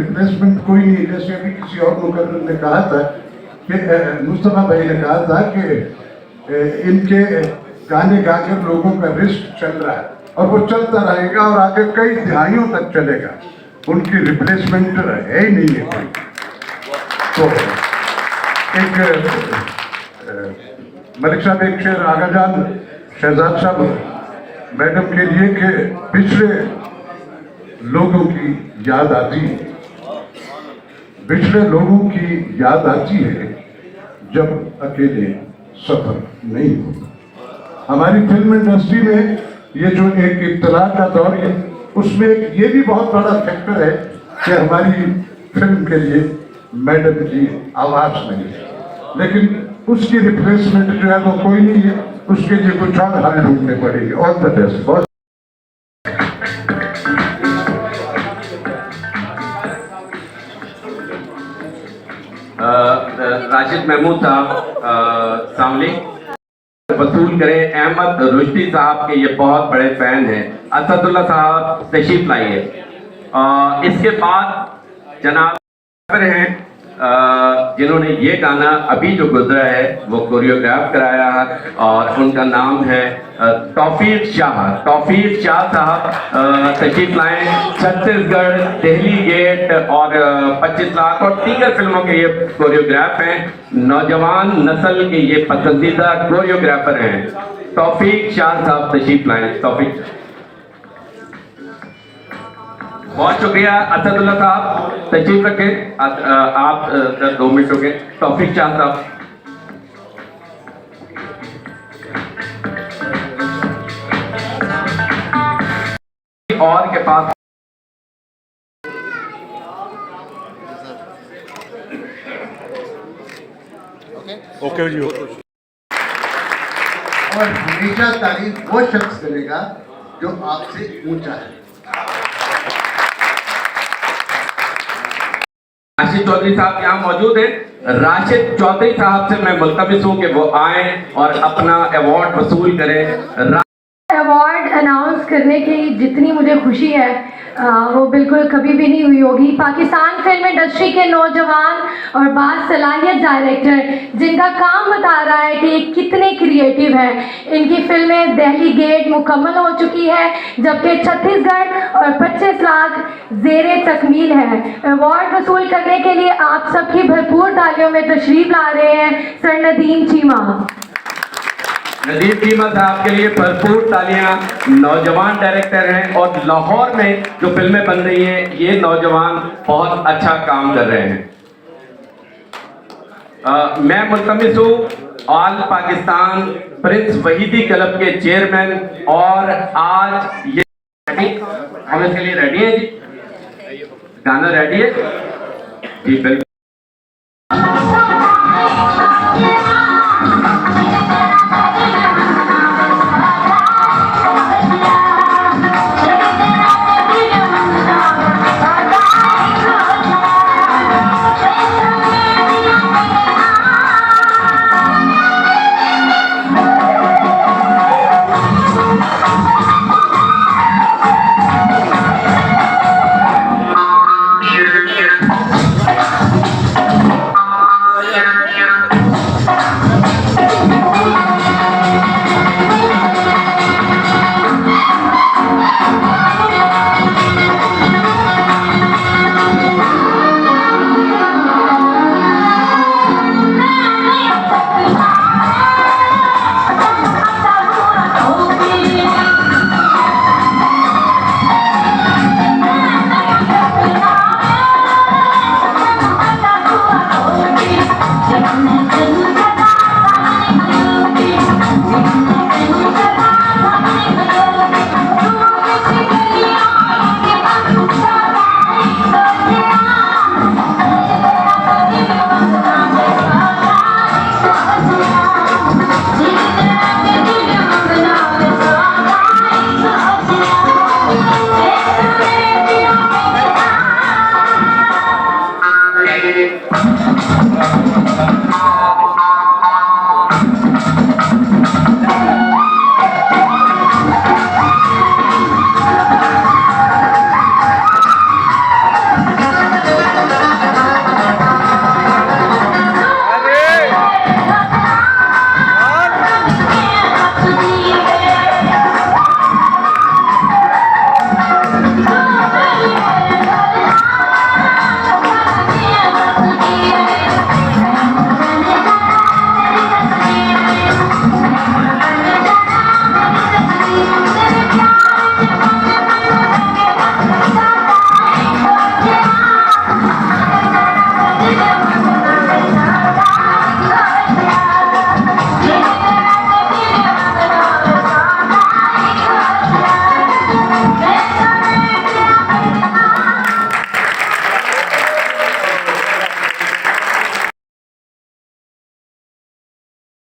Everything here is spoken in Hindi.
रिप्लेसमेंट कोई नहीं। जैसे अभी किसी और मुकर्रर ने कहा था कि मुस्तफा भाई ने कहा था कि इनके गाने गाकर लोगों का रिस्क चल रहा है और वो चलता रहेगा और आगे कई दिहाइयों तक चलेगा। उनकी रिप्लेसमेंट है ही नहीं है कोई। तो एक मलिक साहब एक शेर आगाजान शहजाद साहब मैडम के लिए कि पिछले लोगों की याद आती है, पिछले लोगों की याद आती है जब अकेले सफर नहीं होता। हमारी फिल्म इंडस्ट्री में ये जो एक इब्तला का दौर है, उसमें ये भी बहुत बड़ा फैक्टर है कि हमारी फिल्म के लिए मैडम की आवाज नहीं है, लेकिन उसकी रिप्लेसमेंट जो है वो कोई नहीं है। उसके लिए कुछ और हल ढूंढने पड़ेगी। All the best. बहुत राशिद महमूद साहब सामने वसूल करें। अहमद रुश्दी साहब के ये बहुत बड़े फैन हैं। असदुल्ला साहब तशरीफ लाइए। इसके बाद जनाब हैं जिन्होंने ये गाना अभी जो गुजरा है वो कोरियोग्राफ कराया है और उनका नाम है तौफीक शाह। तौफीक शाह साहब तशरीफ लाएं। छत्तीसगढ़, दिल्ली गेट और 25 लाख और दीगर फिल्मों के ये कोरियोग्राफ हैं। नौजवान नस्ल के ये पसंदीदा कोरियोग्राफर हैं। तौफीक शाह साहब तशरीफ लाएं। तौफीक, बहुत शुक्रिया। असदुल्ला साहब तशरीफ रखें। आप 2 मिनट हो गए। तौफीक शाह साहब। और के पास ओके जी। और हमेशा तारीफ वो शख्स करेगा जो आपसे ऊंचा है। राशिद चौधरी साहब यहाँ मौजूद हैं। राशिद चौधरी साहब से मैं मुल्तमिस हूँ कि वो आए और अपना अवार्ड वसूल करें। अवार्ड अनाउंस करने की जितनी मुझे खुशी है वो बिल्कुल कभी भी नहीं हुई होगी। पाकिस्तान फिल्म इंडस्ट्री के नौजवान और बासलाहियत डायरेक्टर जिनका काम बता रहा है कि ये कितने क्रिएटिव हैं। इनकी फिल्में दिल्ली गेट मुकम्मल हो चुकी है, जबकि छत्तीसगढ़ और 25 लाख ज़ेरे तकमील है। अवार्ड वसूल करने के लिए आप सबकी भरपूर तालियों में तशरीफ ला रहे हैं सर नदीम चीमा। नदीम चीमा साहब के लिए भरपूर तालियां। नौजवान डायरेक्टर हैं और लाहौर में जो फिल्में बन रही हैं ये नौजवान बहुत अच्छा काम कर रहे हैं। मैं मुल्तमिस हूँ ऑल पाकिस्तान प्रिंस वहीदी क्लब के चेयरमैन और आज ये हम इसके लिए रेडी है जी। गाना रेडी है जी? बिल्कुल। Thank you.